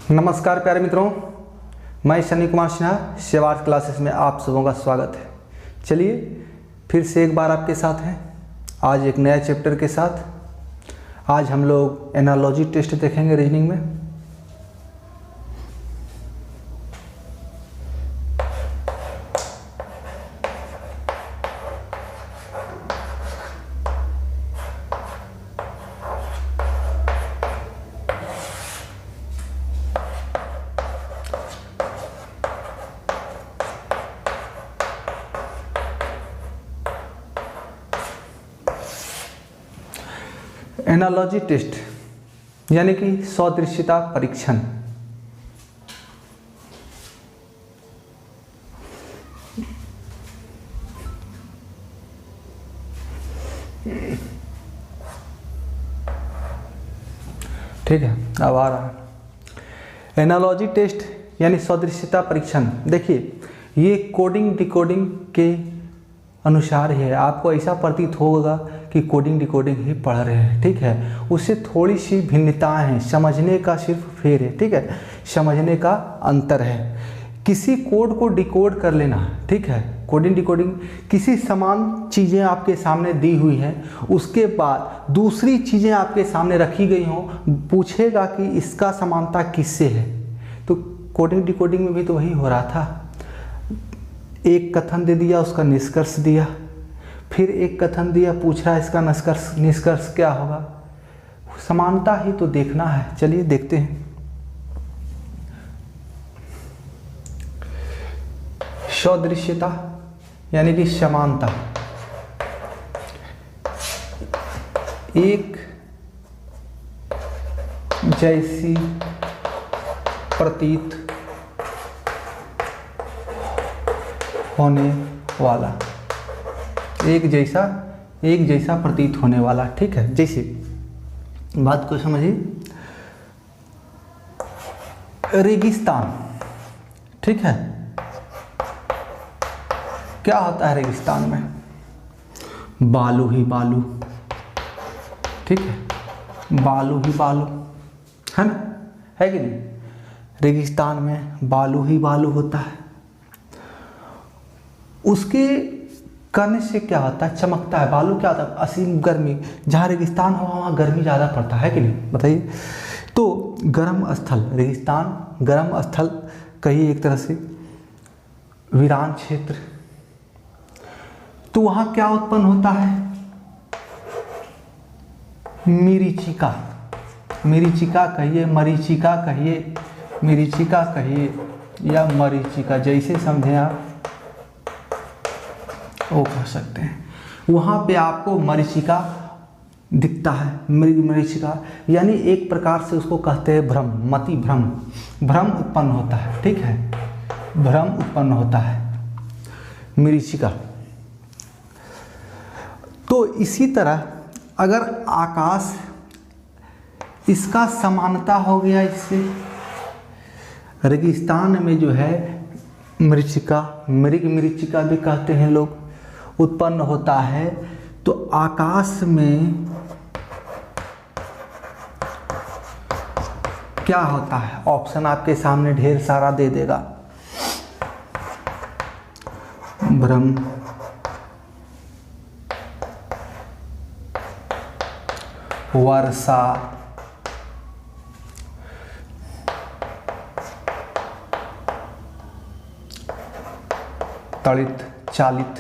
नमस्कार प्यारे मित्रों, मैं शनि कुमार सिन्हा सेवार्थ क्लासेस में आप सबों का स्वागत है। चलिए फिर से एक बार आपके साथ हैं, आज एक नया चैप्टर के साथ। आज हम लोग एनालॉजी टेस्ट देखेंगे रीजनिंग में। एनालॉजी टेस्ट यानी कि सदृश्यता परीक्षण। ठीक है, अब आ रहा है एनालॉजी टेस्ट यानी सदृश्यता परीक्षण। देखिए, ये कोडिंग डिकोडिंग के अनुसार है। आपको ऐसा प्रतीत होगा कि कोडिंग डिकोडिंग ही पढ़ रहे हैं, ठीक है। उससे थोड़ी सी भिन्नताएं हैं, समझने का सिर्फ फेर है, ठीक है, समझने का अंतर है। किसी कोड को डिकोड कर लेना, ठीक है, कोडिंग डिकोडिंग, किसी समान चीज़ें आपके सामने दी हुई हैं, उसके बाद दूसरी चीज़ें आपके सामने रखी गई हों, पूछेगा कि इसका समानता किससे है। तो कोडिंग डिकोडिंग में भी तो वही हो रहा था। एक कथन दे दिया, उसका निष्कर्ष दिया, फिर एक कथन दिया, पूछ रहा है इसका निष्कर्ष क्या होगा। समानता ही तो देखना है। चलिए देखते हैं। सदृश्यता यानी कि समानता। एक जैसी प्रतीत होने वाला, एक जैसा प्रतीत होने वाला, ठीक है। जैसे बात को समझिए, रेगिस्तान, ठीक है, क्या होता है रेगिस्तान में? बालू ही बालू, ठीक है, बालू ही बालू, है ना, है कि नहीं? रेगिस्तान में बालू ही बालू होता है। उसके करने से क्या होता है? चमकता है। बालू क्या होता है? असीम गर्मी। जहाँ रेगिस्तान हो वहाँ गर्मी ज़्यादा पड़ता है कि नहीं, बताइए। तो गर्म स्थल, रेगिस्तान गर्म स्थल, कहिए एक तरह से वीरान क्षेत्र। तो वहाँ क्या उत्पन्न होता है? मरीचिका, मरीचिका कहिए, मरीचिका कहिए, मरीचिका कहिए या मरीचिका, जैसे समझें आप वो कह सकते हैं। वहाँ पे आपको मरीचिका दिखता है। मरीचिका यानी एक प्रकार से उसको कहते हैं भ्रम, मति भ्रम, भ्रम उत्पन्न होता है, ठीक है, भ्रम उत्पन्न होता है मरीचिका। तो इसी तरह अगर आकाश, इसका समानता हो गया इससे, रेगिस्तान में जो है मरीचिका, मरीचिका भी कहते हैं लोग, उत्पन्न होता है। तो आकाश में क्या होता है? ऑप्शन आपके सामने ढेर सारा दे देगा। भ्रम, वर्षा, तड़ित, चालित,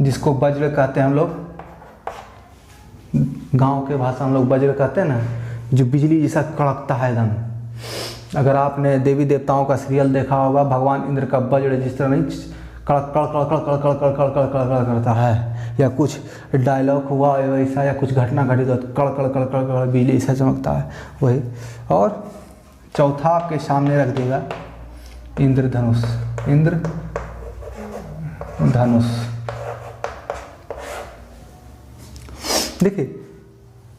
जिसको वज्र कहते हैं हम लोग, गांव के भाषा हम लोग वज्र कहते हैं ना, जो बिजली जैसा कड़कता है एकदम। अगर आपने देवी देवताओं का सीरियल देखा होगा, भगवान इंद्र का वज्र जिस तरह नहीं कड़क कड़क कड़क कड़क कड़क कड़क कड़क कड़क करता है, या कुछ डायलॉग हुआ वैसा, या कुछ घटना घटी तो कड़क कड़क कड़क कड़क बिजली ऐसा चमकता है, वही। और चौथा आपके सामने रख देगा इंद्रधनुष, इंद्रधनुष। देखिए,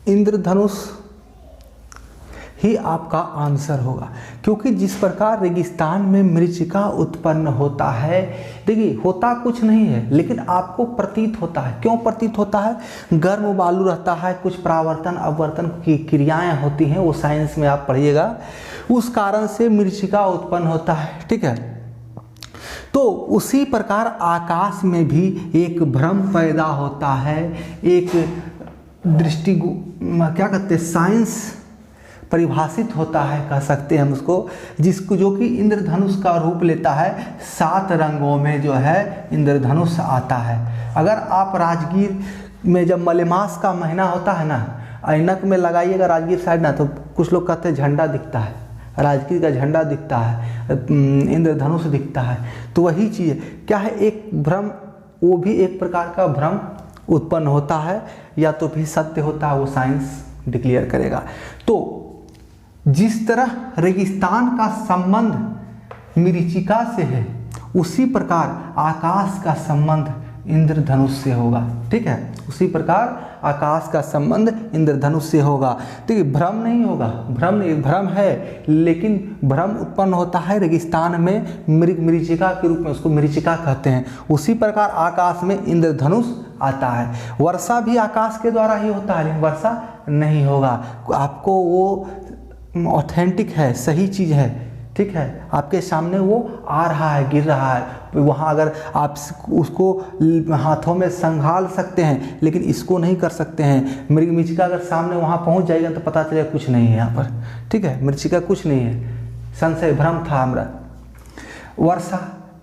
इंद्रधनुष ही आपका आंसर होगा। क्योंकि जिस प्रकार रेगिस्तान में मरीचिका उत्पन्न होता है, देखिए होता कुछ नहीं है लेकिन आपको प्रतीत होता है। क्यों प्रतीत होता है? गर्म बालू रहता है, कुछ परावर्तन अपवर्तन की क्रियाएं होती हैं, वो साइंस में आप पढ़िएगा, उस कारण से मरीचिका उत्पन्न होता है। ठीक है, तो उसी प्रकार आकाश में भी एक भ्रम पैदा होता है, एक दृष्टि क्या कहते हैं, साइंस परिभाषित होता है, कह सकते हैं हम उसको, जिसको जो कि इंद्रधनुष का रूप लेता है। 7 रंगों में जो है इंद्रधनुष आता है। अगर आप राजगीर में जब मलेमास का महीना होता है ना, ऐनक में लगाइएगा राजगीर साइड ना, तो कुछ लोग कहते हैं झंडा दिखता है, राजगीर का झंडा दिखता है, इंद्रधनुष दिखता है। तो वही चीज़ क्या है, एक भ्रम, वो भी एक प्रकार का भ्रम उत्पन्न होता है, या तो भी सत्य होता है, वो साइंस डिक्लेयर करेगा। तो जिस तरह रेगिस्तान का संबंध मरीचिका से है, उसी प्रकार आकाश का संबंध इंद्रधनुष से होगा। ठीक है, उसी प्रकार आकाश का संबंध इंद्रधनुष से होगा। देखिए भ्रम नहीं होगा, भ्रम नहीं, भ्रम है लेकिन भ्रम उत्पन्न होता है रेगिस्तान में मरीचिका के रूप में, उसको मरीचिका कहते हैं। उसी प्रकार आकाश में इंद्रधनुष आता है। वर्षा भी आकाश के द्वारा ही होता है, लेकिन वर्षा नहीं होगा। आपको वो ऑथेंटिक है, सही चीज़ है। ठीक है, आपके सामने वो आ रहा है, गिर रहा है, वहाँ अगर आप उसको हाथों में संभाल सकते हैं, लेकिन इसको नहीं कर सकते हैं। मरीचिका अगर सामने वहाँ पहुँच जाएगा तो पता चलेगा कुछ नहीं है यहाँ पर। ठीक है, मरीचिका कुछ नहीं है, संशय भ्रम था हमारा। वर्षा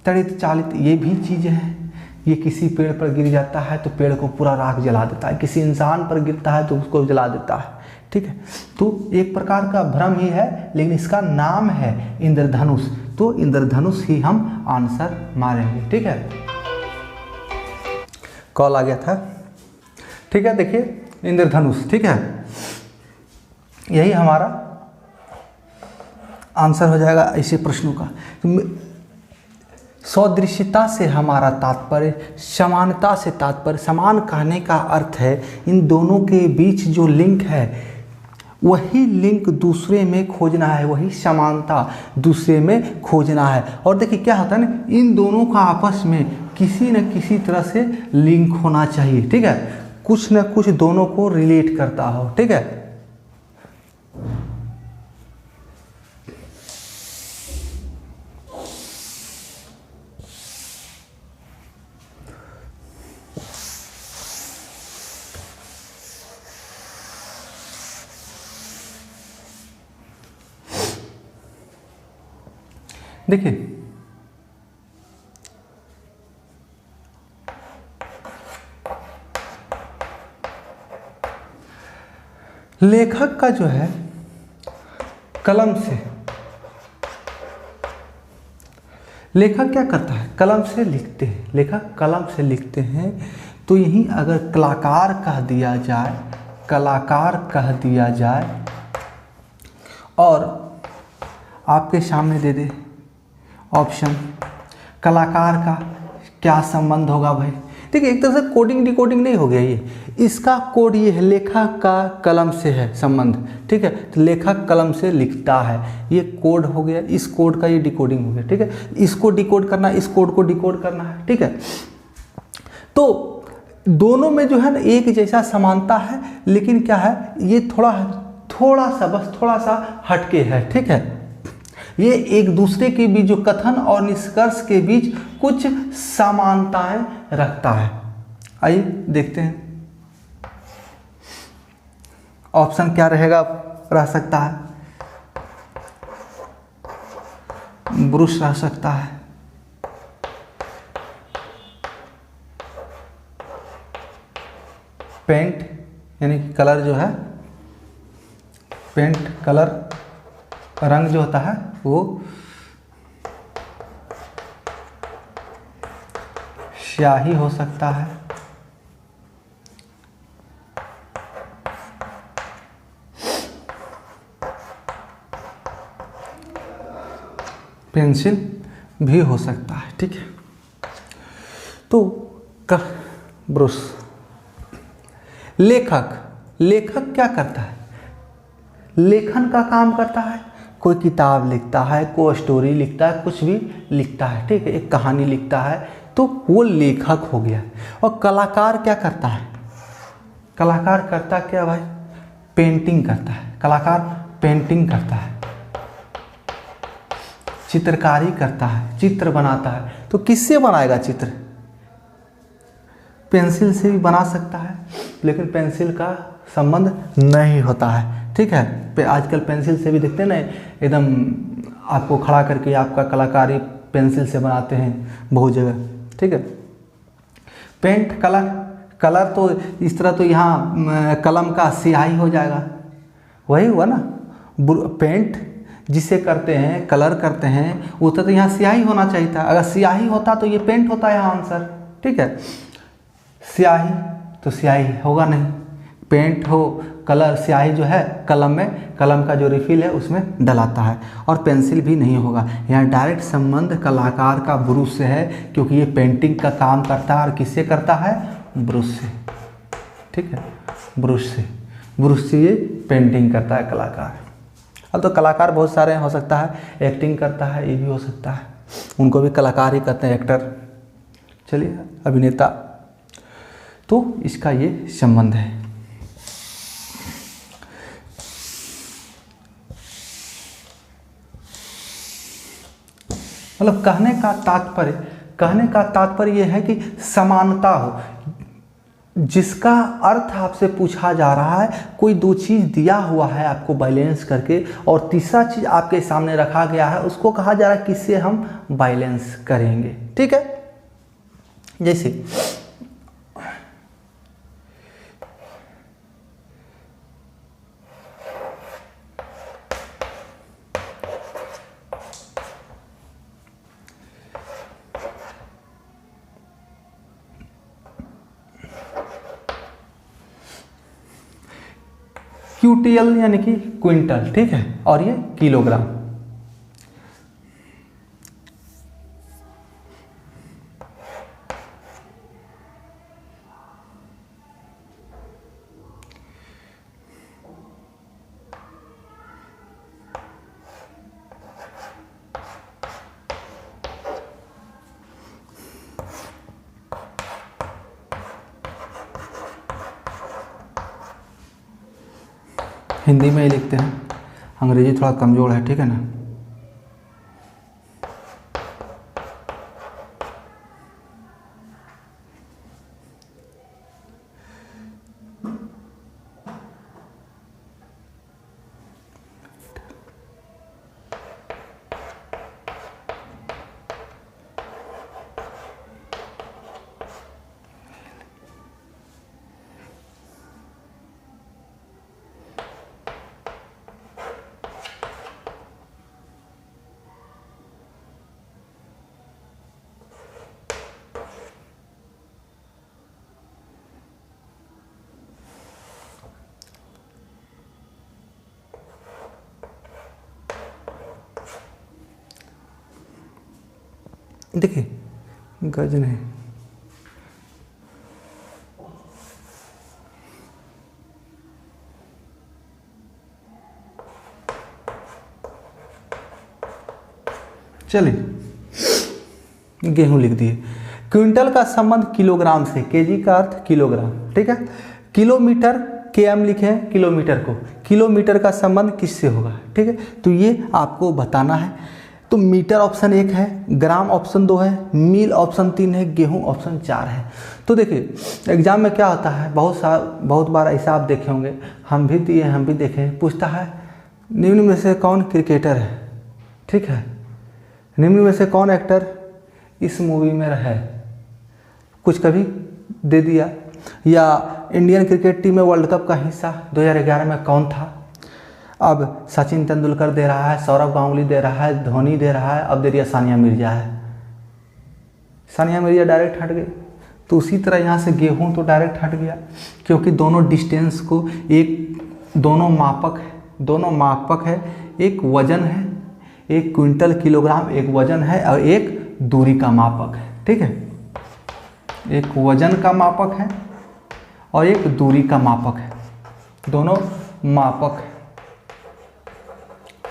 तड़ित चालित ये भी चीज़ें हैं, ये किसी पेड़ पर गिर जाता है तो पेड़ को पूरा राख जला देता है, किसी इंसान पर गिरता है तो उसको जला देता है। ठीक है, तो एक प्रकार का भ्रम ही है, लेकिन इसका नाम है इंद्रधनुष। तो इंद्रधनुष ही हम आंसर मारेंगे। ठीक है, कॉल आ गया था। ठीक है, देखिए इंद्रधनुष। ठीक है, यही हमारा आंसर हो जाएगा ऐसे प्रश्नों का। सदृश्यता से हमारा तात्पर्य, समानता से तात्पर्य, समान कहने का अर्थ है इन दोनों के बीच जो लिंक है वही लिंक दूसरे में खोजना है, वही समानता दूसरे में खोजना है। और देखिए क्या होता है ना, इन दोनों का आपस में किसी न किसी तरह से लिंक होना चाहिए। ठीक है, कुछ न कुछ दोनों को रिलेट करता हो। ठीक है, देखिए लेखक का जो है कलम से, लेखक क्या करता है, कलम से लिखते हैं, लेखक कलम से लिखते हैं। तो यही अगर कलाकार कह दिया जाए, कलाकार कह दिया जाए और आपके सामने दे दे ऑप्शन, कलाकार का क्या संबंध होगा भाई। देखिए एक तरह से कोडिंग डिकोडिंग नहीं हो गया, ये इसका कोड ये है, लेखक का कलम से है संबंध। ठीक है, तो लेखक कलम से लिखता है, ये कोड हो गया, इस कोड का ये डिकोडिंग हो गया। ठीक है, इसको डिकोड करना, इस कोड को डिकोड करना है। ठीक है, तो दोनों में जो है ना एक जैसा समानता है, लेकिन क्या है ये थोड़ा सा बस थोड़ा सा हटके है। ठीक है, ये एक दूसरे के बीच जो कथन और निष्कर्ष के बीच कुछ समानताएं रखता है। आइए देखते हैं ऑप्शन क्या रहेगा। रह सकता है ब्रश, रह सकता है पेंट, यानी कि कलर जो है, पेंट कलर रंग जो होता है वो, स्याही हो सकता है, पेंसिल भी हो सकता है। ठीक है, तो ब्रश। लेखक क्या करता है, लेखन का काम करता है, कोई किताब लिखता है, कोई स्टोरी लिखता है, कुछ भी लिखता है, ठीक है, एक कहानी लिखता है, तो वो लेखक हो गया। और कलाकार क्या करता है? कलाकार करता क्या भाई? पेंटिंग करता है। कलाकार पेंटिंग करता है, चित्रकारी करता है, चित्र बनाता है। तो किससे बनाएगा चित्र? पेंसिल से भी बना सकता है, लेकिन पेंसिल का संबंध नहीं होता है, ठीक है। आजकल पेंसिल से भी देखते हैं ना, एकदम आपको खड़ा करके आपका कलाकारी पेंसिल से बनाते हैं बहुत जगह, ठीक है। पेंट कलर तो इस तरह, तो यहाँ कलम का स्याही हो जाएगा, वही हुआ ना। पेंट जिसे करते हैं, कलर करते हैं, वो तो यहाँ स्याही होना चाहिए था। अगर स्याही होता तो ये पेंट होता है आंसर, ठीक है। स्याही तो स्याही होगा नहीं, पेंट हो, कलर, स्याही जो है कलम में, कलम का जो रिफिल है उसमें डलाता है। और पेंसिल भी नहीं होगा। यहाँ डायरेक्ट संबंध कलाकार का ब्रश से है, क्योंकि ये पेंटिंग का काम करता है। और किससे करता है? ब्रश से, ठीक है, ब्रश से ये पेंटिंग करता है कलाकार। अब तो कलाकार बहुत सारे हो सकता है, एक्टिंग करता है, ये भी हो सकता है, उनको भी कलाकार ही कहते हैं, एक्टर। चलिए, अभिनेता। तो इसका ये संबंध है। मतलब कहने का तात्पर्य यह है कि समानता हो, जिसका अर्थ आपसे पूछा जा रहा है, कोई दो चीज़ दिया हुआ है आपको बैलेंस करके, और तीसरा चीज़ आपके सामने रखा गया है, उसको कहा जा रहा है किससे हम बैलेंस करेंगे, ठीक है। जैसे क्यूटियल यानी कि क्विंटल, ठीक है, और ये किलोग्राम। हिंदी में ही लिखते हैं, अंग्रेजी थोड़ा कमज़ोर है, ठीक है ना। देखिए, गज नहीं, चलिए गेहूं लिख दिए। क्विंटल का संबंध किलोग्राम से, केजी का अर्थ किलोग्राम, ठीक है। किलोमीटर, केएम लिखे हैं किलोमीटर को, किलोमीटर का संबंध किससे होगा, ठीक है। तो ये आपको बताना है। तो मीटर ऑप्शन 1 है, ग्राम ऑप्शन 2 है, मील ऑप्शन 3 है, गेहूं ऑप्शन 4 है। तो देखिए एग्जाम में क्या होता है, बहुत बार ऐसा आप देखे होंगे, हम भी दिए, हम भी देखे, पूछता है निम्न में से कौन क्रिकेटर है, ठीक है, निम्न में से कौन एक्टर इस मूवी में है, कुछ कभी दे दिया। या इंडियन क्रिकेट टीम में वर्ल्ड कप का हिस्सा 2011 में कौन था। अब सचिन तेंदुलकर दे रहा है, सौरव गांगुली दे रहा है, धोनी दे रहा है, अब दे दिया सानिया मिर्जा है। सानिया मिर्जा डायरेक्ट हट गई। तो उसी तरह यहाँ से गेहूं तो डायरेक्ट हट गया, क्योंकि दोनों डिस्टेंस को दोनों मापक है, एक वजन है, एक क्विंटल किलोग्राम एक वजन है और एक दूरी का मापक है, ठीक है। एक वजन का मापक है और एक दूरी का मापक है, दोनों मापक है।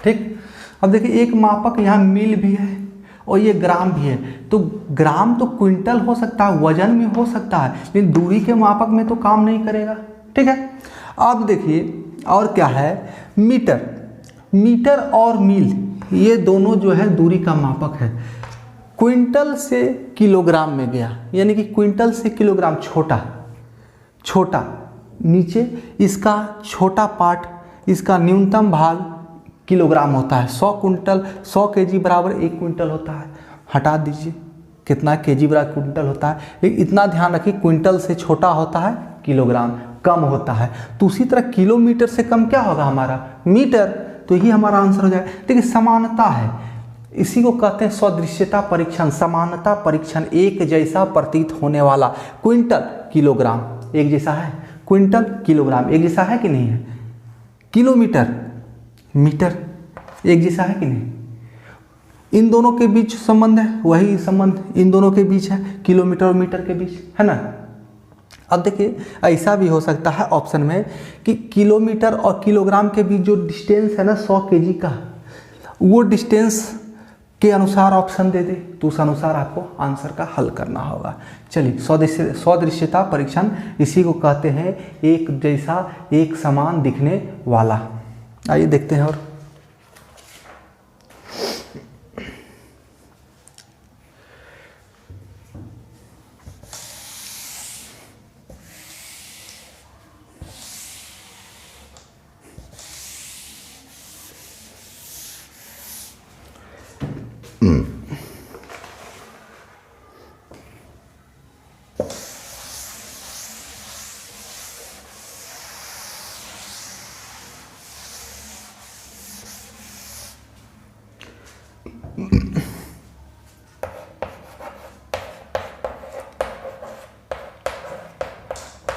ठीक। अब देखिए एक मापक यहाँ मील भी है और ये ग्राम भी है, तो ग्राम तो क्विंटल हो सकता है, वजन में हो सकता है, लेकिन दूरी के मापक में तो काम नहीं करेगा, ठीक है। अब देखिए और क्या है, मीटर। मीटर और मील ये दोनों जो है दूरी का मापक है। क्विंटल से किलोग्राम में गया, यानी कि क्विंटल से किलोग्राम छोटा नीचे इसका छोटा पार्ट, इसका न्यूनतम भाग किलोग्राम होता है। 100 कुंटल 100 केजी बराबर 1 क्विंटल होता है। हटा दीजिए कितना केजी बराबर क्विंटल होता है, लेकिन इतना ध्यान रखिए क्विंटल से छोटा होता है किलोग्राम, कम होता है। तो उसी तरह किलोमीटर से कम क्या होगा हमारा, मीटर। तो यही हमारा आंसर हो जाएगा। देखिए समानता है, इसी को कहते हैं सदृश्यता परीक्षण, समानता परीक्षण। एक जैसा प्रतीत होने वाला, क्विंटल किलोग्राम एक जैसा है, क्विंटल किलोग्राम एक जैसा है कि नहीं है, किलोमीटर मीटर एक जैसा है कि नहीं। इन दोनों के बीच संबंध है, वही संबंध इन दोनों के बीच है, किलोमीटर और मीटर के बीच, है ना। अब देखिए ऐसा भी हो सकता है ऑप्शन में कि किलोमीटर और किलोग्राम के बीच जो डिस्टेंस है ना 100 केजी का, वो डिस्टेंस के अनुसार ऑप्शन दे दे, तो उस अनुसार आपको आंसर का हल करना होगा। चलिए सदृश्यता परीक्षण, इसी को कहते हैं एक जैसा एक समान दिखने वाला। आइए देखते हैं और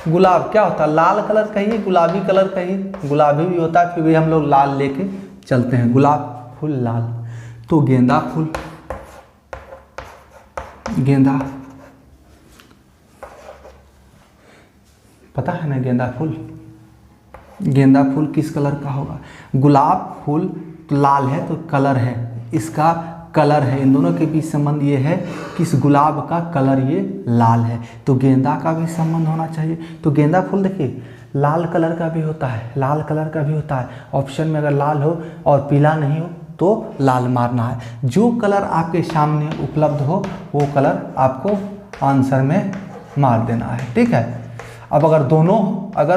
गुलाब क्या होता है, लाल कलर कहिए, गुलाबी कलर कहिए, गुलाबी भी होता है, फिर भी हम लोग लाल लेके चलते हैं। गुलाब फूल लाल, तो गेंदा फूल, गेंदा पता है ना, गेंदा फूल, गेंदा फूल किस कलर का होगा, गुलाब फूल लाल है तो कलर है, इसका कलर है, इन दोनों के बीच संबंध ये है कि इस गुलाब का कलर ये लाल है, तो गेंदा का भी संबंध होना चाहिए। तो गेंदा फूल देखिए लाल कलर का भी होता है, लाल कलर का भी होता है। ऑप्शन में अगर लाल हो और पीला नहीं हो तो लाल मारना है। जो कलर आपके सामने उपलब्ध हो वो कलर आपको आंसर में मार देना है, ठीक है। अब अगर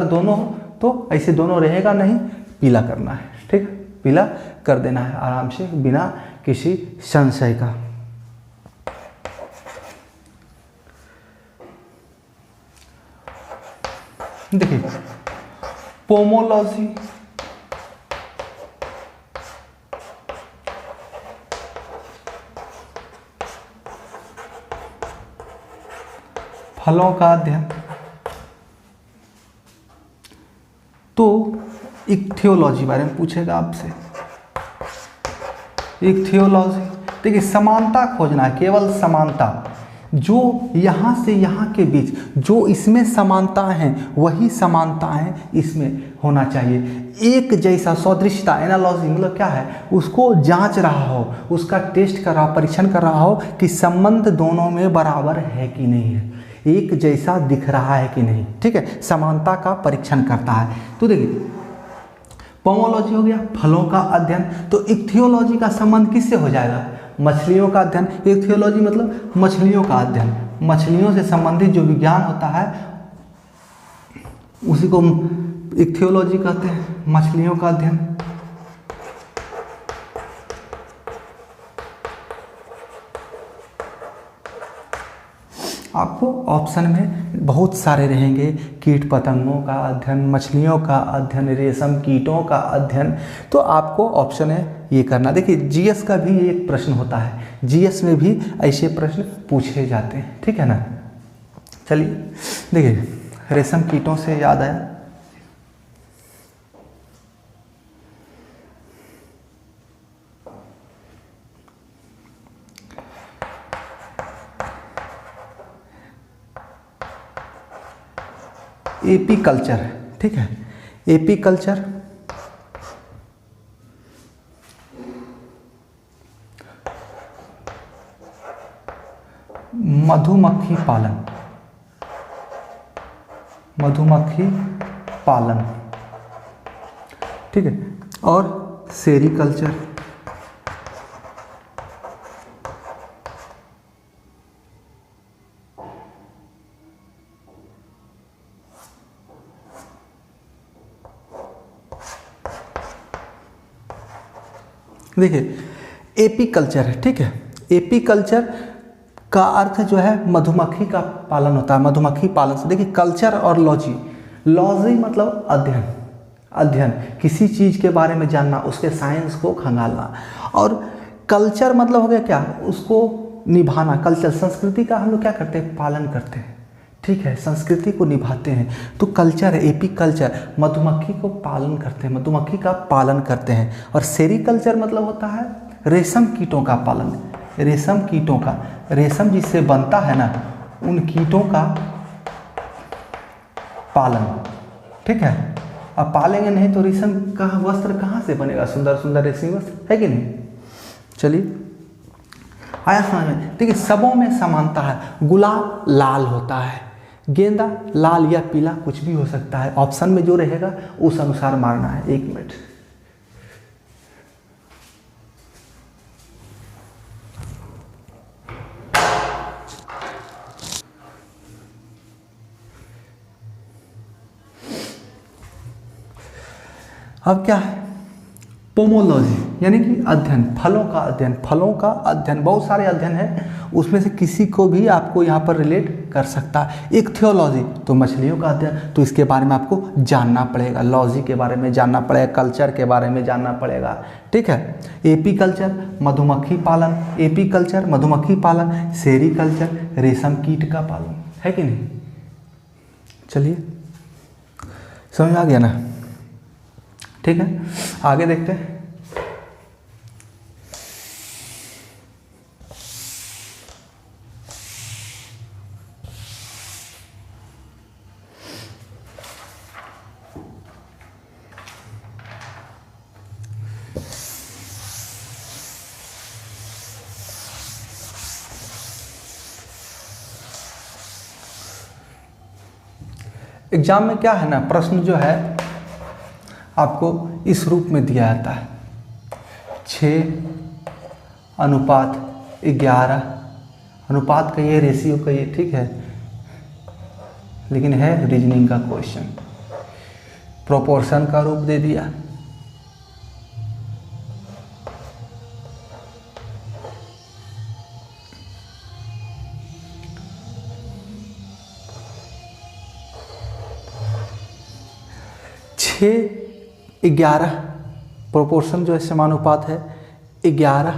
दोनों हो तो ऐसे दोनों रहेगा नहीं, पीला करना है, ठीक है, पीला कर देना है आराम से बिना किसी संशय का। देखिए पोमोलॉजी, फलों का अध्ययन, तो इक्थियोलॉजी बारे में पूछेगा आपसे। इक्थियोलॉजी देखिए समानता खोजना है, केवल समानता, जो यहाँ से यहाँ के बीच जो इसमें समानता हैं वही समानताएं इसमें होना चाहिए। एक जैसा सदृशता, एनालॉजी मतलब क्या है, उसको जांच रहा हो, उसका टेस्ट कर रहा हो, परीक्षण कर रहा हो कि संबंध दोनों में बराबर है कि नहीं है, एक जैसा दिख रहा है कि नहीं, ठीक है, समानता का परीक्षण करता है। तो देखिए पोमोलॉजी हो गया फलों का अध्ययन, तो इक्थियोलॉजी का संबंध किससे हो जाएगा, मछलियों का अध्ययन। इक्थियोलॉजी मतलब मछलियों का अध्ययन, मछलियों से संबंधित जो विज्ञान होता है उसी को इक्थियोलॉजी कहते हैं, मछलियों का अध्ययन। आपको ऑप्शन में बहुत सारे रहेंगे, कीट पतंगों का अध्ययन, मछलियों का अध्ययन, रेशम कीटों का अध्ययन, तो आपको ऑप्शन है ये करना। देखिए जीएस का भी एक प्रश्न होता है, जीएस में भी ऐसे प्रश्न पूछे जाते हैं, ठीक है ना। चलिए देखिए रेशम कीटों से याद आया, एपी कल्चर, ठीक है, एपी कल्चर मधुमक्खी पालन, मधुमक्खी पालन, ठीक है, और सेरीकल्चर, देखिए एपीकल्चर है, ठीक है। एपीकल्चर का अर्थ जो है मधुमक्खी का पालन होता है, मधुमक्खी पालन से। देखिए कल्चर और लॉजी, लॉजी मतलब अध्ययन, अध्ययन किसी चीज़ के बारे में जानना, उसके साइंस को खंगालना, और कल्चर मतलब हो गया क्या, उसको निभाना। कल्चर संस्कृति का हम लोग क्या करते हैं, पालन करते हैं, ठीक है, संस्कृति को निभाते हैं। तो कल्चर है, एपीकल्चर, मधुमक्खी को पालन करते हैं, मधुमक्खी का पालन करते हैं। और सेरीकल्चर मतलब होता है रेशम कीटों का पालन, रेशम कीटों का, रेशम जिससे बनता है ना, उन कीटों का पालन, ठीक है। अब पालेंगे नहीं तो रेशम का वस्त्र कहाँ से बनेगा, सुंदर सुंदर रेशमी वस्त्र, है कि नहीं। चलिए आया समझ में। देखिए सबों में समानता है। गुलाब लाल होता है, गेंदा लाल या पीला कुछ भी हो सकता है। ऑप्शन में जो रहेगा उस अनुसार मारना है। 1 मिनट। अब क्या है, पोमोलॉजी यानी कि अध्ययन, फलों का अध्ययन, फलों का अध्ययन, बहुत सारे अध्ययन हैं, उसमें से किसी को भी आपको यहाँ पर रिलेट कर सकता है। एक थियोलॉजी तो मछलियों का अध्ययन, तो इसके बारे में आपको जानना पड़ेगा, लॉजी के बारे में जानना पड़ेगा, कल्चर के बारे में जानना पड़ेगा, ठीक है। एपीकल्चर मधुमक्खी पालन, एपीकल्चर मधुमक्खी पालन, सेरीकल्चर रेशम कीट का पालन, है कि नहीं। चलिए समझ आ गया ना, ठीक है। आगे देखते हैं। एग्जाम में क्या है ना, प्रश्न जो है आपको इस रूप में दिया जाता है 6:11 अनुपात का ये, रेशियो का ये, ठीक है, लेकिन है रीजनिंग का क्वेश्चन। प्रोपोर्शन का रूप दे दिया, छः 11 प्रोपोर्शन जो है समानुपात है, 11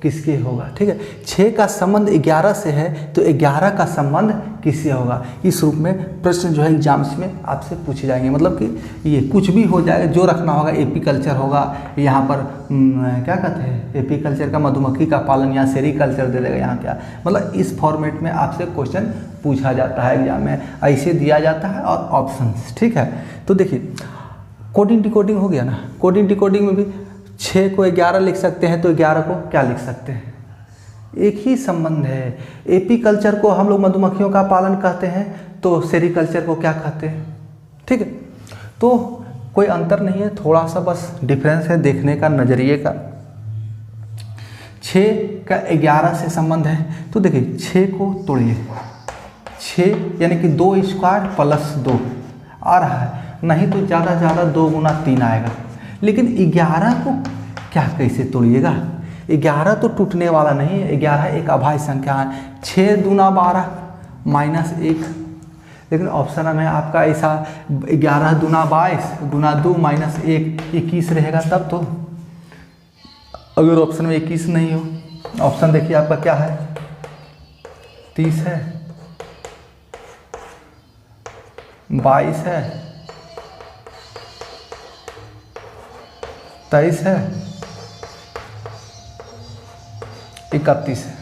किसके होगा, ठीक है। 6 का संबंध 11 से है तो 11 का संबंध किससे होगा। इस रूप में प्रश्न जो है एग्जाम्स में आपसे पूछे जाएंगे। मतलब कि ये कुछ भी हो जाएगा, जो रखना होगा एपीकल्चर होगा, यहाँ पर क्या कहते हैं एपीकल्चर का मधुमक्खी का पालन, यहाँ सेरीकल्चर दे देगा, यहाँ क्या, मतलब इस फॉर्मेट में आपसे क्वेश्चन पूछा जाता है एग्जाम में, ऐसे दिया जाता है और ऑप्शन, ठीक है। तो देखिए कोडिंग डिकोडिंग हो गया ना, कोडिंग डिकोडिंग में भी 6 को 11 लिख सकते हैं तो 11 को क्या लिख सकते हैं, एक ही संबंध है। एपीकल्चर को हम लोग मधुमक्खियों का पालन कहते हैं तो सेरीकल्चर को क्या कहते हैं, ठीक है। तो कोई अंतर नहीं है, थोड़ा सा बस डिफरेंस है देखने का, नज़रिए का। 6 का 11 से संबंध है तो देखिए 6 को तोड़िए, 6 यानी कि 2 स्क्वायर प्लस 2 आ रहा है, नहीं तो ज़्यादा 2 गुना 3 आएगा। लेकिन 11 को क्या कैसे तोड़िएगा, 11 तो टूटने वाला नहीं है, 11 एक अभाज्य संख्या है। 6 दूना 12 माइनस 1, लेकिन ऑप्शन में आपका ऐसा 11 दूना 22 गुना 2 माइनस 1 21 रहेगा तब तो। अगर ऑप्शन में 21 नहीं हो, ऑप्शन देखिए आपका क्या है, 30 है, 22 है, 23 है, 31 है।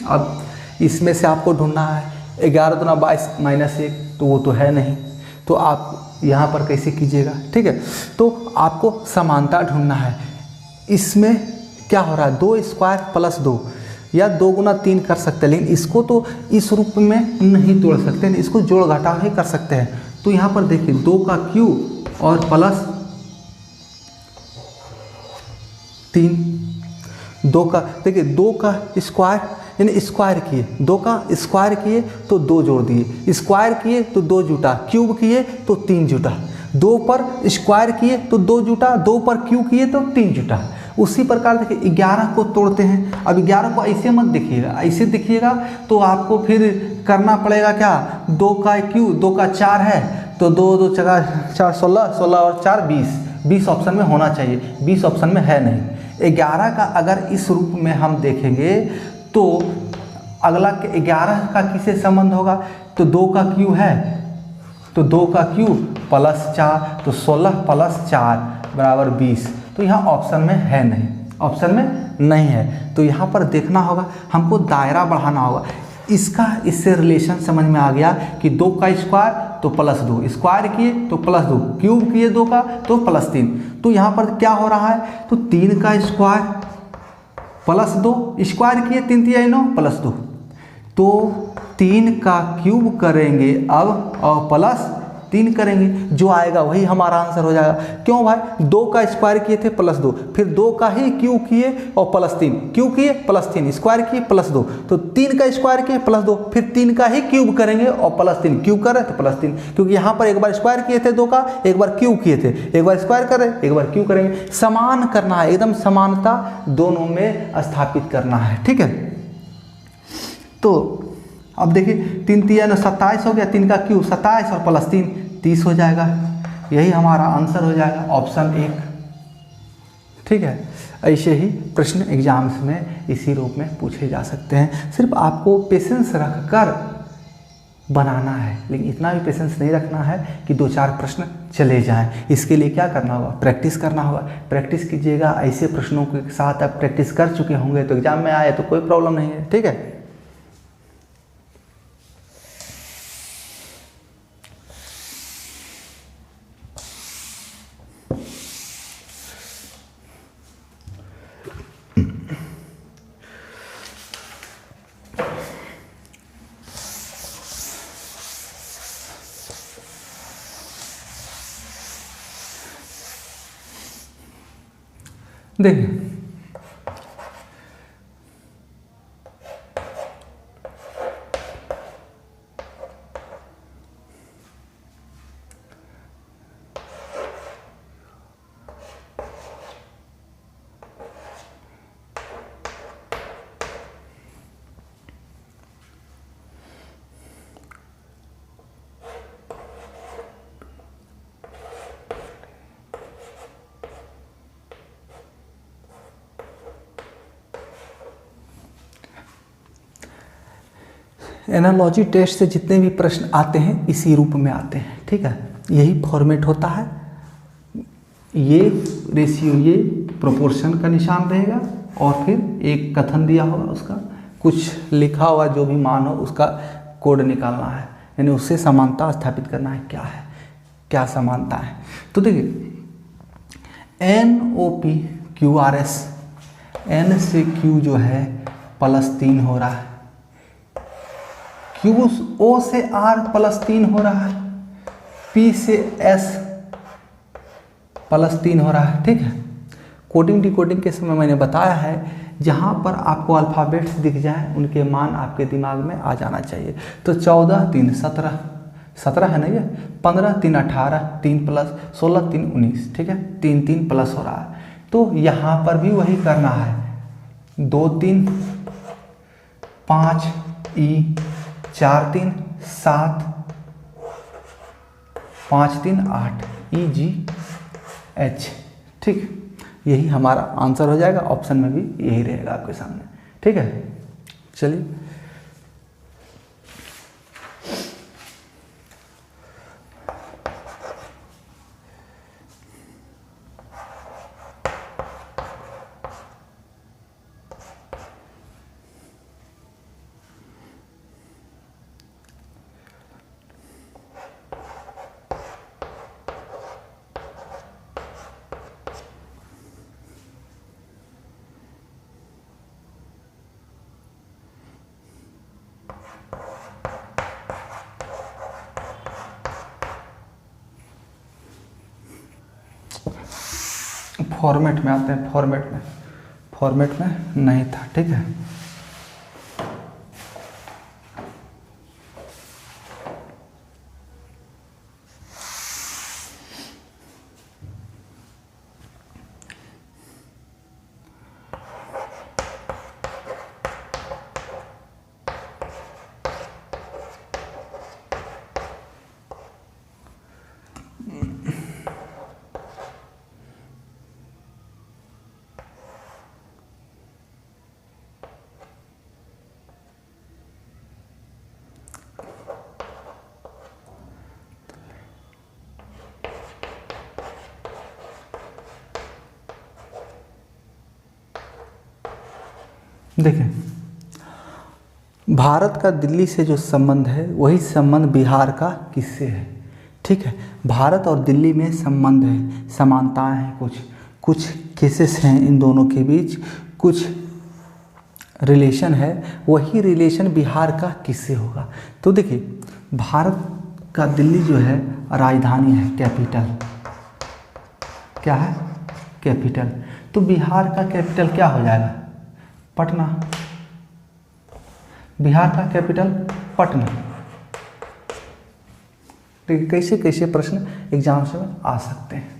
अब इसमें से आपको ढूंढना है 11 दूना 22 माइनस 1, तो वो तो है नहीं, तो आप यहाँ पर कैसे कीजिएगा, ठीक है। तो आपको समानता ढूंढना है। इसमें क्या हो रहा है, 2 स्क्वायर प्लस 2, या 2 गुना 3 कर सकते हैं, लेकिन इसको तो इस रूप में नहीं तोड़ सकते, इसको जोड़ घटाव ही कर सकते हैं। तो यहाँ पर देखिए 2 का क्यूब और प्लस 3, 2 का देखिए 2 का स्क्वायर यानी स्क्वायर किए, 2 का स्क्वायर किए तो 2 जोड़ दिए, स्क्वायर किए तो 2 जुटा, क्यूब किए तो 3 जुटा, 2 पर स्क्वायर किए तो 2 जुटा, 2 पर क्यूब किए तो 3 जुटा। उसी प्रकार देखिए 11 को तोड़ते हैं। अब 11 को ऐसे मत देखिएगा, ऐसे देखिएगा तो आपको फिर करना पड़ेगा क्या, 2 का क्यूब, 2 का 4 है तो 2 2 4 16, 16 और 4 20, 20 ऑप्शन में होना चाहिए, 20 ऑप्शन में है नहीं। 11 का अगर इस रूप में हम देखेंगे तो अगला 11 का किससे संबंध होगा, तो 2 का क्यूब है तो 2 का क्यूब प्लस 4 तो 16 प्लस 4 बराबर 20, तो यहाँ ऑप्शन में है नहीं, ऑप्शन में नहीं है। तो यहाँ पर देखना होगा, हमको दायरा बढ़ाना होगा। इसका इससे रिलेशन समझ में आ गया कि 2 का स्क्वायर तो प्लस 2, स्क्वायर किए तो प्लस 2, क्यूब किए 2 का तो प्लस 3। तो यहाँ पर क्या हो रहा है, तो 3 का स्क्वायर प्लस 2, स्क्वायर किए 3 3 9 प्लस 2, तो 3 का क्यूब करेंगे अब और प्लस 3 करेंगे, जो आएगा वही हमारा आंसर हो जाएगा। क्यों भाई, 2 का स्क्वायर किए थे प्लस 2, फिर 2 का ही क्यूब किए और प्लस 3, क्यूब किए प्लस 3, स्क्वायर किए प्लस 2, तो 3 का स्क्वायर किए प्लस 2, फिर 3 का ही क्यूब करेंगे और प्लस 3, क्यूब कर रहे तो प्लस 3, क्योंकि यहाँ पर एक बार स्क्वायर किए थे 2 का, एक बार क्यूब किए थे, एक बार स्क्वायर कर रहे एक बार क्यूब करेंगे। समान करना है, एकदम समानता दोनों में स्थापित करना है, ठीक है। तो अब देखिए 3 3 27 हो गया, 3 का क्यूब 27 और प्लस 3 30 हो जाएगा, यही हमारा आंसर हो जाएगा ऑप्शन 1, ठीक है। ऐसे ही प्रश्न एग्जाम्स में इसी रूप में पूछे जा सकते हैं, सिर्फ आपको पेशेंस रखकर बनाना है, लेकिन इतना भी पेशेंस नहीं रखना है कि 2-4 प्रश्न चले जाएं। इसके लिए क्या करना होगा, प्रैक्टिस करना होगा, प्रैक्टिस कीजिएगा। ऐसे प्रश्नों के साथ आप प्रैक्टिस कर चुके होंगे तो एग्जाम में आए तो कोई प्रॉब्लम नहीं है, ठीक है। देखिए एनालॉजी टेस्ट से जितने भी प्रश्न आते हैं इसी रूप में आते हैं, ठीक है। यही फॉर्मेट होता है, ये रेशियो, ये प्रोपोर्शन का निशान रहेगा और फिर एक कथन दिया होगा, उसका कुछ लिखा हुआ जो भी मान हो उसका कोड निकालना है, यानी उससे समानता स्थापित करना है, क्या है, क्या समानता है। तो देखिए NOPQRS, N से Q जो है प्लस 3 हो रहा है, Q O से R प्लस 3 हो रहा है, P से S प्लस 3 हो रहा है, ठीक है। कोडिंग डिकोडिंग के समय मैंने बताया है, जहाँ पर आपको अल्फ़ाबेट्स दिख जाए उनके मान आपके दिमाग में आ जाना चाहिए। तो 14 3 17, 17 है ना ये, 15 3 18, 3 प्लस 16 3 19, ठीक है, 3 3 प्लस हो रहा है। तो यहाँ पर भी वही करना है, 2 3 5 E 4 3 7 5 3 8 EGH, ठीक, यही हमारा आंसर हो जाएगा। ऑप्शन में भी यही रहेगा आपके सामने, ठीक है। चलिए फॉर्मेट में आते हैं, फॉर्मेट में नहीं था, ठीक है। देखिए, भारत का दिल्ली से जो संबंध है वही संबंध बिहार का किससे है, ठीक है। भारत और दिल्ली में संबंध है, समानताएं हैं, कुछ केसेस हैं इन दोनों के बीच, कुछ रिलेशन है, वही रिलेशन बिहार का किससे होगा। तो देखिए, भारत का दिल्ली जो है राजधानी है, कैपिटल क्या है, कैपिटल। तो बिहार का कैपिटल क्या हो जाएगा, पटना। बिहार का कैपिटल पटना। ठीक, कैसे कैसे प्रश्न एग्जाम में आ सकते हैं।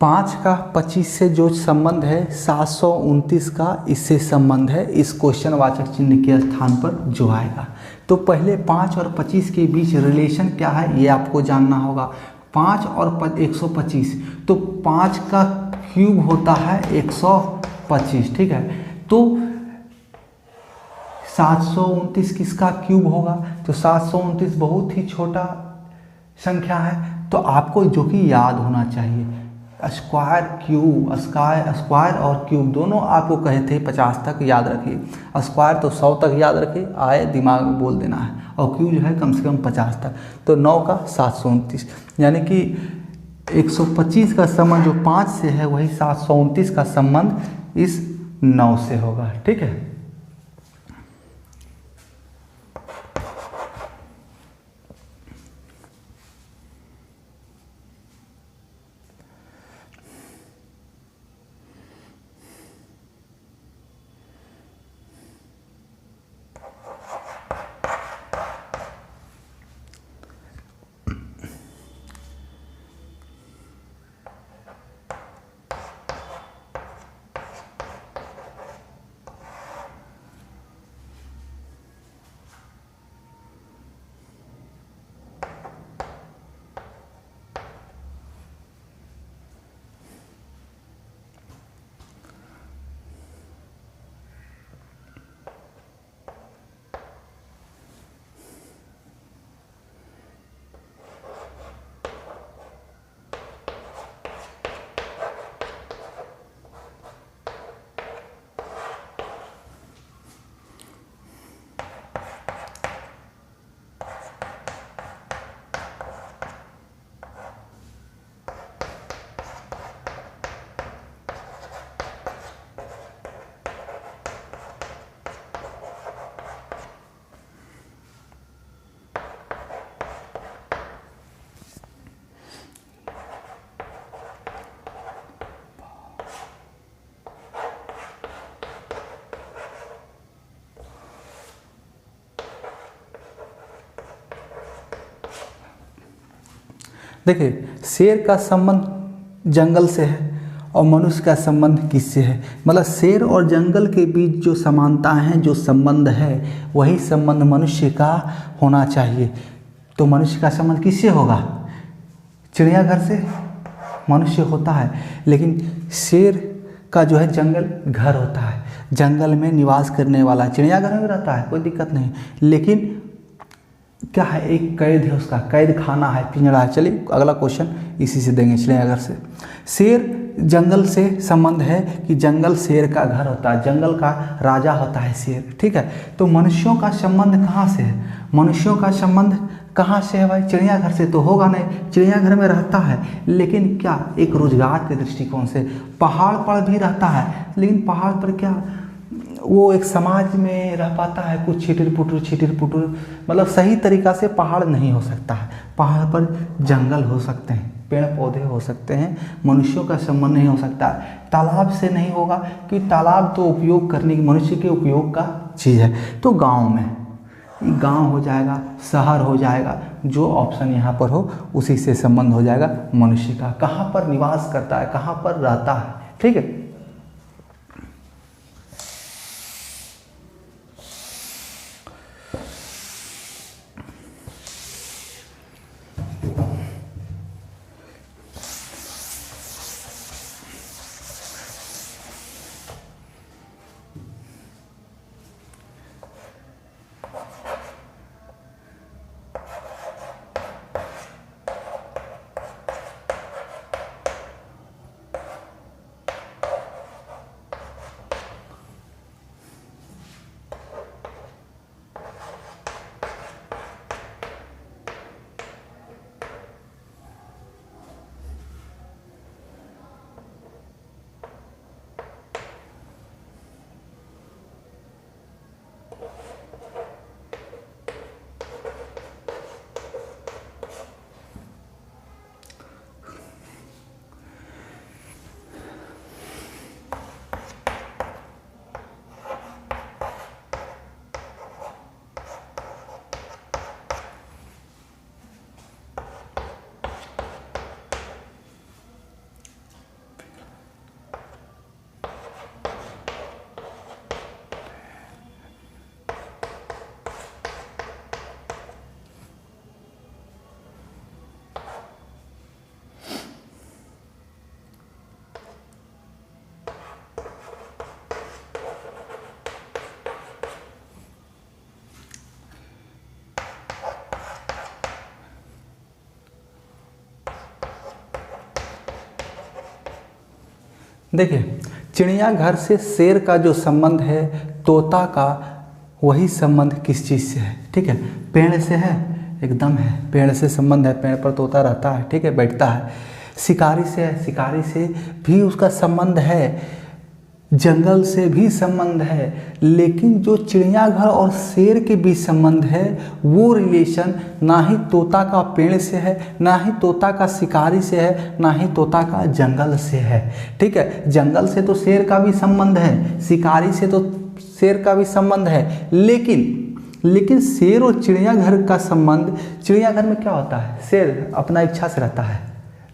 पाँच का 25 से जो संबंध है 729 का इससे संबंध है, इस क्वेश्चन वाचक चिन्ह के स्थान पर जो आएगा। तो पहले 5 और 25 के बीच रिलेशन क्या है ये आपको जानना होगा। 5 और 125, तो 5 का क्यूब होता है 125, ठीक है। तो 729 किसका क्यूब होगा, तो 729 बहुत ही छोटा संख्या है। तो आपको जो कि याद होना चाहिए, स्क्वायर क्यूब, स्क्वायर और क्यूब दोनों आपको कहे थे 50 तक याद रखिए। स्क्वायर तो 100 तक याद रखिए, आए दिमाग में बोल देना है, और क्यूब जो है कम से कम 50 तक। तो 9 का 729, यानी कि 125 का संबंध जो 5 से है वही 729 का संबंध इस 9 से होगा, ठीक है। देखिए, शेर का संबंध जंगल से है और मनुष्य का संबंध किससे है, मतलब शेर और जंगल के बीच जो समानता है, जो संबंध है, वही संबंध मनुष्य का होना चाहिए। तो मनुष्य का संबंध किससे होगा? चिड़ियाघर से मनुष्य होता है, लेकिन शेर का जो है जंगल घर होता है, जंगल में निवास करने वाला, चिड़ियाघर में रहता है, कोई दिक्कत नहीं, लेकिन क्या है, एक कैद है, उसका कैद खाना है, पिंजड़ा है। चलिए अगला क्वेश्चन इसी से देंगे चिड़ियाघर से। शेर जंगल से संबंध है कि जंगल शेर का घर होता है, जंगल का राजा होता है शेर, ठीक है। तो मनुष्यों का संबंध कहाँ से है? मनुष्यों का संबंध कहाँ से है भाई? चिड़ियाघर से तो होगा नहीं, चिड़ियाघर में रहता है, लेकिन क्या एक रोजगार के दृष्टिकोण से पहाड़ पर भी रहता है, लेकिन पहाड़ पर क्या वो एक समाज में रह पाता है? कुछ छिटिर पुटुर, मतलब सही तरीका से पहाड़ नहीं हो सकता है। पहाड़ पर जंगल हो सकते हैं, पेड़ पौधे हो सकते हैं, मनुष्यों का संबंध नहीं हो सकता है। तालाब से नहीं होगा, क्योंकि तालाब तो उपयोग करने की, मनुष्य के उपयोग का चीज़ है। तो गांव में, गांव हो जाएगा, शहर हो जाएगा, जो ऑप्शन यहाँ पर हो उसी से संबंध हो जाएगा मनुष्य का। कहाँ पर निवास करता है, कहाँ पर रहता है, ठीक है। देखिए, चिड़ियाघर से शेर का जो संबंध है, तोता का वही संबंध किस चीज़ से है? ठीक है, पेड़ से है, एकदम है, पेड़ से संबंध है, पेड़ पर तोता रहता है, ठीक है, बैठता है। शिकारी से है, शिकारी से भी उसका संबंध है, जंगल से भी संबंध है, लेकिन जो चिड़ियाघर और शेर के बीच संबंध है वो रिलेशन ना ही तोता का पेड़ से है, ना ही तोता का शिकारी से है, ना ही तोता का जंगल से है, ठीक है। जंगल से तो शेर का भी संबंध है, शिकारी से तो शेर का भी संबंध है, लेकिन शेर और चिड़ियाघर का संबंध, चिड़ियाघर में क्या होता है, शेर अपना इच्छा से रहता है,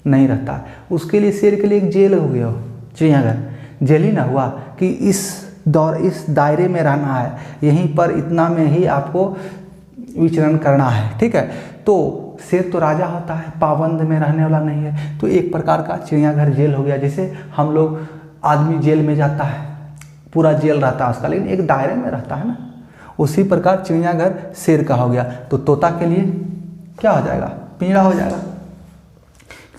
नहीं रहता है, उसके लिए शेर के लिए एक जेल हो गया हो, चिड़ियाघर जेल ही ना हुआ कि इस दायरे में रहना है, यहीं पर इतना में ही आपको विचरण करना है, ठीक है। तो शेर तो राजा होता है, पाबंद में रहने वाला नहीं है, तो एक प्रकार का चिड़ियाघर जेल हो गया। जैसे हम लोग, आदमी जेल में जाता है, पूरा जेल रहता है उसका, लेकिन एक दायरे में रहता है ना, उसी प्रकार चिड़ियाघर शेर का हो गया। तो तोता के लिए क्या हो जाएगा, पिंजड़ा हो जाएगा।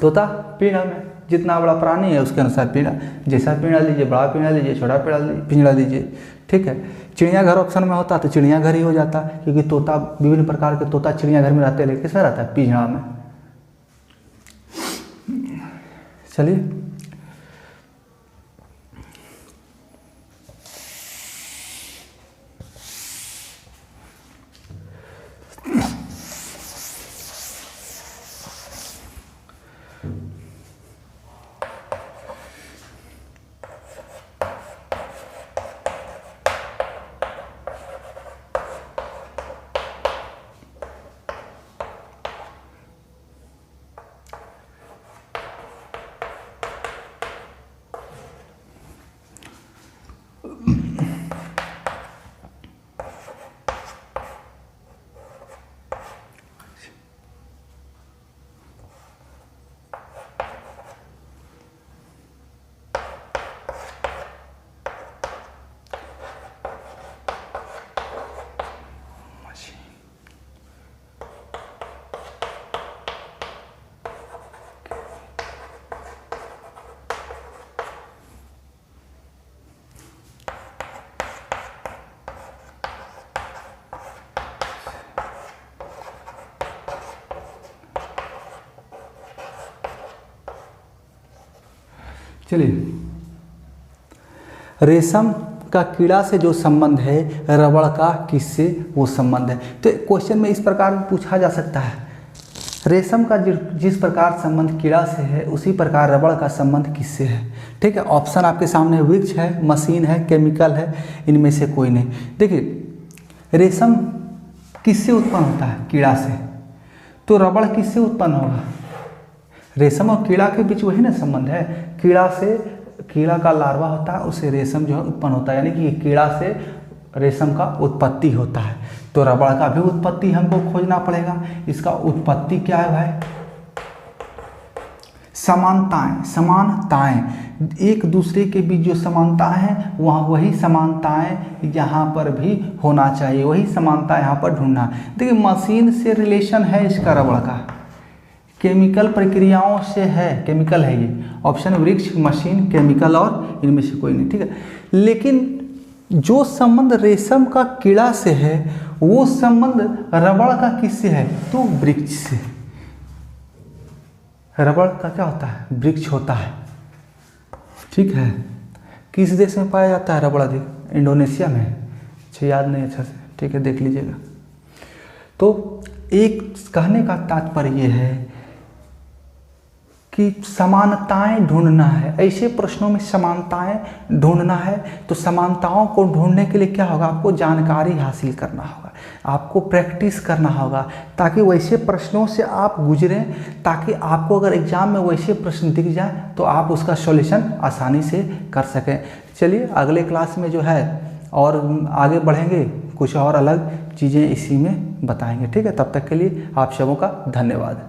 तोता पिंजड़ा में, जितना बड़ा प्राणी है उसके अनुसार पिंजड़ा, जैसा पिंजड़ा लीजिए, बड़ा पिंजड़ा लीजिए, छोटा पिंजड़ा लीजिए, ठीक है। चिड़ियाघर ऑप्शन में होता तो चिड़ियाघर ही हो जाता, क्योंकि तोता, विभिन्न प्रकार के तोता चिड़ियाघर में रहते हैं, लेकिन किसमें रहता है, पिंजड़ा में। चलिए चलिए, रेशम का कीड़ा से जो संबंध है, रबड़ का किससे वो संबंध है। तो क्वेश्चन में इस प्रकार पूछा जा सकता है, रेशम का जिस प्रकार संबंध कीड़ा से है उसी प्रकार रबड़ का संबंध किससे है। ठीक है, ऑप्शन आपके सामने, वृक्ष है, मशीन है, केमिकल है, इनमें से कोई नहीं। देखिए, रेशम किससे उत्पन्न होता है, कीड़ा से, तो रबड़ किससे उत्पन्न होगा, रेशम और कीड़ा के बीच वही ना संबंध है। कीड़ा से, कीड़ा का लार्वा होता है, उससे रेशम जो है उत्पन्न होता है, यानी कि कीड़ा से रेशम का उत्पत्ति होता है। तो रबड़ का भी उत्पत्ति हमको खोजना पड़ेगा। इसका उत्पत्ति क्या है भाई, समानताएं, समानताएं, एक दूसरे के बीच जो समानताएं हैं वहाँ वही समानताएं यहाँ पर भी होना चाहिए, वही समानता यहाँ पर ढूंढना। देखिए, मशीन से रिलेशन है इसका रबड़ का, केमिकल प्रक्रियाओं से है, केमिकल है ये। ऑप्शन वृक्ष, मशीन, केमिकल और इनमें से कोई नहीं। ठीक है, लेकिन जो संबंध रेशम का कीड़ा से है वो संबंध रबड़ का किससे है, तो वृक्ष से। रबड़ का क्या होता है, वृक्ष होता है। ठीक है, किस देश में पाया जाता है रबड़ अधिक, इंडोनेशिया में। अच्छा, याद नहीं अच्छा से, ठीक है, देख लीजिएगा। तो एक कहने का तात्पर्य यह है कि समानताएं ढूंढना है, ऐसे प्रश्नों में समानताएं ढूंढना है। तो समानताओं को ढूंढने के लिए क्या होगा, आपको जानकारी हासिल करना होगा, आपको प्रैक्टिस करना होगा, ताकि वैसे प्रश्नों से आप गुजरें, ताकि आपको अगर एग्जाम में वैसे प्रश्न दिख जाए तो आप उसका सॉल्यूशन आसानी से कर सकें। चलिए, अगले क्लास में जो है और आगे बढ़ेंगे, कुछ और अलग चीज़ें इसी में बताएंगे। ठीक है, तब तक के लिए आप सबों का धन्यवाद।